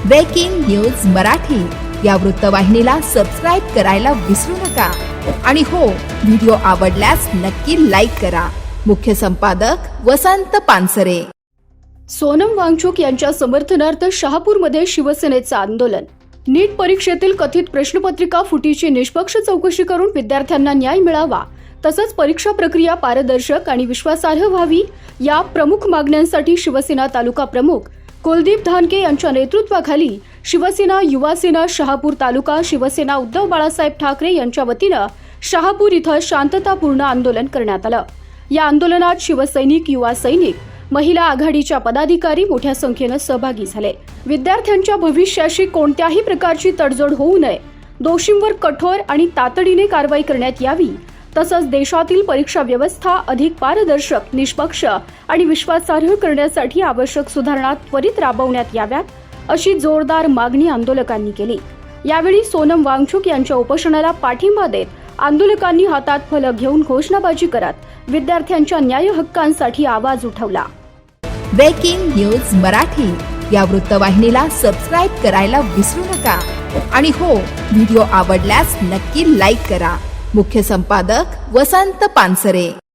Breaking news Marathi या वृत्तवाहिनीला subscribe करायला विसरू नका आणि हो, व्हिडिओ आवडल्यास नक्की लाईक करा। मुख्य संपादक वसंत पानसरे। सोनम वांगचुक यांच्या समर्थनार्थ शहापूरमध्ये शिवसेनेचं आंदोलन। नीट परीक्षेतील कथित प्रश्नपत्रिका फुटीची निष्पक्ष चौकशी करून विद्यार्थ्यांना न्याय मिळावा, तसंच परीक्षा प्रक्रिया पारदर्शक आणि विश्वासार्ह व्हावी या प्रमुख मागण्यांसाठी शिवसेना तालुका प्रमुख कुलदीप धानके यांच्या नेतृत्वाखाली शिवसेना युवा सेना शहापूर तालुका शिवसेना उद्धव बाळासाहेब ठाकरे यांच्या वतीनं शहापूर इथं शांततापूर्ण आंदोलन करण्यात आलं। या आंदोलनात शिवसैनिक, युवा सैनिक, महिला आघाडीच्या पदाधिकारी मोठ्या संख्येनं सहभागी झाले। विद्यार्थ्यांच्या भविष्याशी कोणत्याही प्रकारची तडजोड होऊ नये, दोषींवर कठोर आणि तातडीने कारवाई करण्यात यावी, तसंच देशातील परीक्षा व्यवस्था अधिक पारदर्शक, निष्पक्ष आणि विश्वासार्ह करण्यासाठी आवश्यक सुधारणा त्वरित राबवण्यात याव्यात, अशी जोरदार मागणी आंदोलकांनी केली। यावेळी सोनम वांगचुक यांच्या उपोषणाला पाठिंबा देत आंदोलकांनी हातात फलक घेऊन घोषणाबाजी करत विद्यार्थ्यांच्या न्याय हक्कांसाठी आवाज उठवला। ब्रेकिंग न्यूज मराठी या वृत्तवाहिनीला सबस्क्राईब करायला विसरू नका आणि हो, व्हिडिओ आवडल्यास नक्की लाईक करा। मुख्य संपादक वसंत पानसरे।